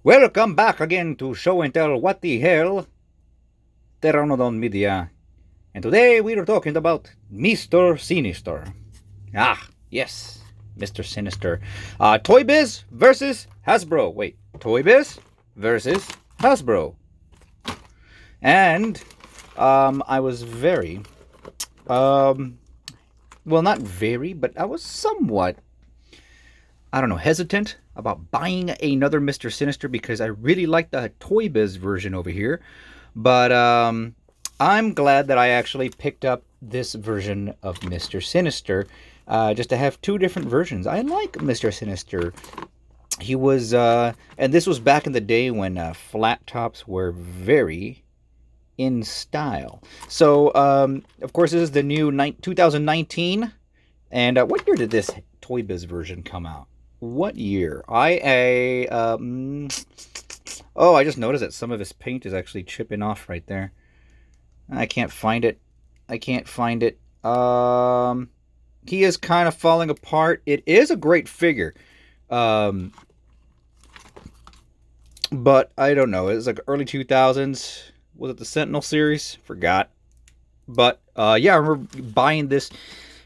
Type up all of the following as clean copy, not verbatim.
Welcome back again to Show and Tell What the Hell, Pteranodon Media. And today we are talking about Mr. Sinister. Ah, yes, Mr. Sinister. Toybiz versus Hasbro. Wait, Toybiz versus Hasbro. And I was very, well, not very, but I was somewhat, I don't know, hesitant about buying another Mr. Sinister because I really like the Toybiz version over here. But I'm glad that I actually picked up this version of Mr. Sinister just to have two different versions. I like Mr. Sinister. He was, and this was back in the day when flat tops were very in style. So, of course, this is the new 2019. And what year did this Toybiz version come out? What year? I just noticed that some of his paint is actually chipping off right there. I can't find it. He is kind of falling apart. It is a great figure. But I don't know. It was like early 2000s. Was it the Sentinel series? Forgot. But yeah, I remember buying this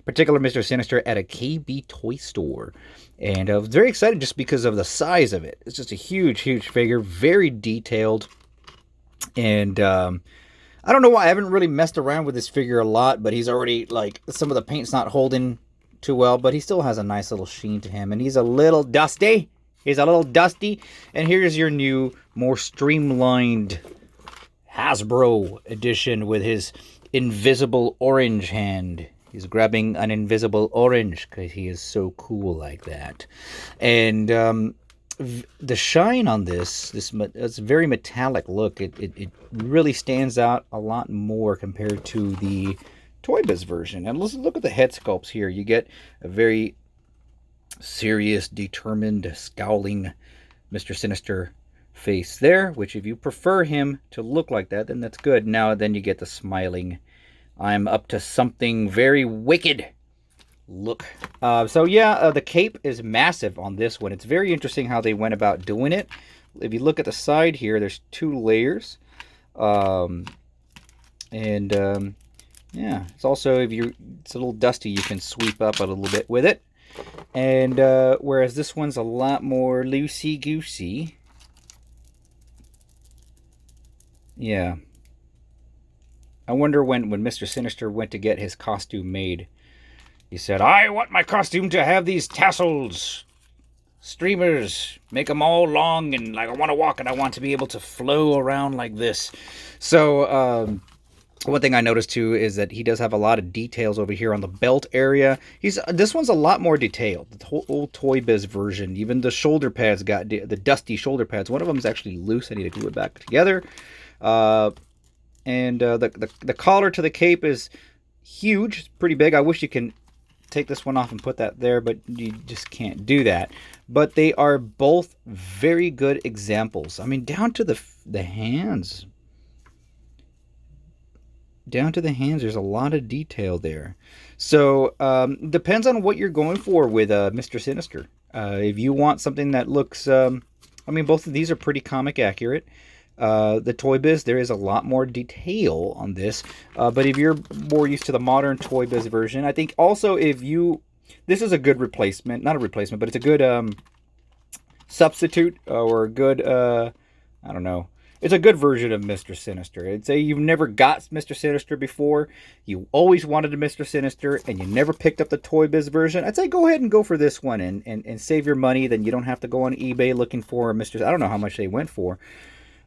particular Mr. Sinister at a KB toy store. And I was very excited just because of the size of it. It's just a huge, huge figure. Very detailed. And I don't know why I haven't really messed around with this figure a lot. But he's already, like, some of the paint's not holding too well. But he still has a nice little sheen to him. And he's a little dusty. And here's your new, more streamlined Hasbro edition with his invisible orange hand. He's grabbing an invisible orange because he is so cool like that. And the shine on this it's a very metallic look. It really stands out a lot more compared to the Toybiz version. And let's look at the head sculpts here. You get a very serious, determined, scowling Mr. Sinister face there, which if you prefer him to look like that, then that's good. Now then you get the smiling, I'm up to something very wicked look. So yeah, the cape is massive on this one. It's very interesting how they went about doing it. If you look at the side here, there's two layers. Yeah, it's also, it's a little dusty, you can sweep up a little bit with it. And whereas this one's a lot more loosey-goosey. Yeah. I wonder when Mr. Sinister went to get his costume made, he said, I want my costume to have these tassels, streamers, make them all long, and like I want to walk and I want to be able to flow around like this. So, one thing I noticed too is that he does have a lot of details over here on the belt area. This one's a lot more detailed. The whole old Toybiz version, even the shoulder pads got the dusty shoulder pads. One of them is actually loose. I need to glue it back together. And the collar to the cape is huge. It's pretty big. I wish you can take this one off and put that there, but you just can't do that. But they are both very good examples. I mean, down to the hands. Down to the hands, there's a lot of detail there. So, depends on what you're going for with Mr. Sinister. If you want something that looks... I mean, both of these are pretty comic accurate. The Toybiz, there is a lot more detail on this. But if you're more used to the modern Toybiz version, I think also this is a good replacement. Not a replacement, but it's a good substitute or a good, I don't know. It's a good version of Mr. Sinister. I'd say you've never got Mr. Sinister before. You always wanted a Mr. Sinister and you never picked up the Toybiz version. I'd say go ahead and go for this one and save your money. Then you don't have to go on eBay looking for a Mr. I don't know how much they went for.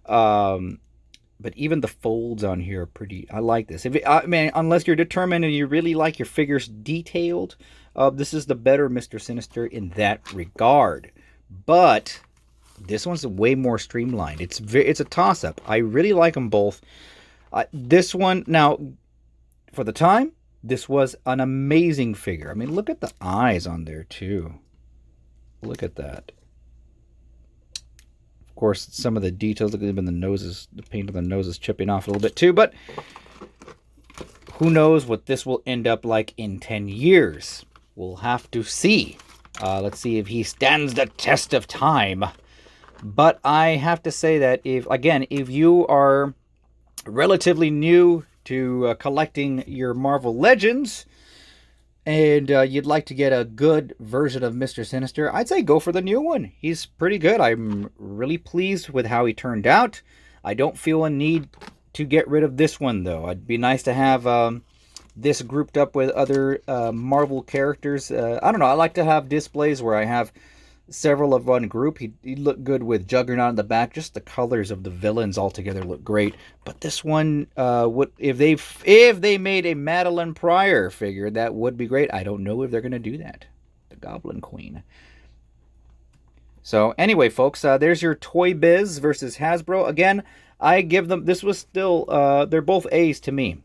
But even the folds on here are pretty... I like this. Unless you're determined and you really like your figures detailed, this is the better Mr. Sinister in that regard. But this one's way more streamlined. It's a toss-up. I really like them both. This one, now, for the time, this was an amazing figure. I mean, look at the eyes on there, too. Look at that. Of course, some of the details, look at even the noses, the paint on the nose is chipping off a little bit too, but who knows what this will end up like in 10 years. We'll have to see. Let's see if he stands the test of time. But I have to say that if you are relatively new to collecting your Marvel Legends, and you'd like to get a good version of Mr. Sinister, I'd say go for the new one. He's pretty good. I'm really pleased with how he turned out. I don't feel a need to get rid of this one, though. It'd be nice to have this grouped up with other Marvel characters. I don't know. I like to have displays where I have several of one group. He'd look good with Juggernaut in the back. Just the colors of the villains all together look great. But this one, if they made a Madeline Pryor figure, that would be great. I don't know if they're going to do that. The Goblin Queen. So anyway, folks, there's your Toybiz versus Hasbro. Again, I give them, this was still, they're both A's to me.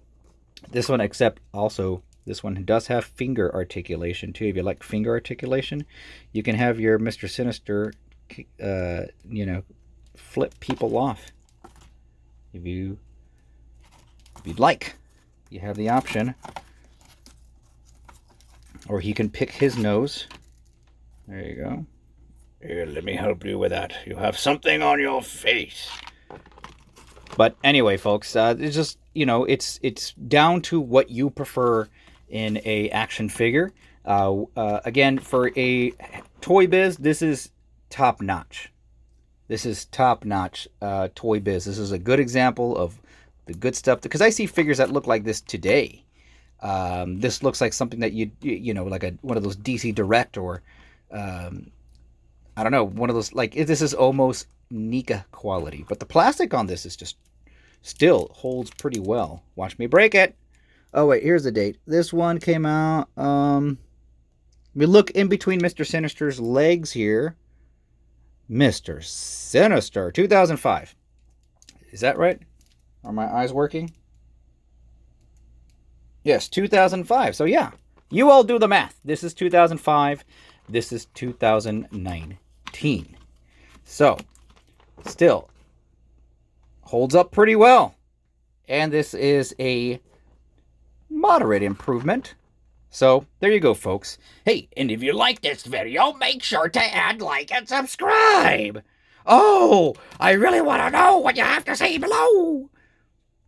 This one, except also, this one does have finger articulation, too. If you like finger articulation, you can have your Mr. Sinister, flip people off. If you'd like, you have the option. Or he can pick his nose. There you go. Here, let me help you with that. You have something on your face. But anyway, folks, it's just, it's down to what you prefer in a action figure. Again, for a Toybiz, this is top notch. This is top notch Toybiz. This is a good example of the good stuff, because I see figures that look like this today. This looks like something that like one of those DC Direct, or I don't know, one of those, like, this is almost Nika quality, but the plastic on this is just still holds pretty well. Watch me break it. Oh, wait, here's the date. This one came out, we look in between Mr. Sinister's legs here. Mr. Sinister, 2005. Is that right? Are my eyes working? Yes, 2005. So, yeah, you all do the math. This is 2005. This is 2019. So, still holds up pretty well. And this is a moderate improvement. So, there you go, folks. Hey, and if you like this video, make sure to add, like, and subscribe. Oh, I really want to know what you have to say below.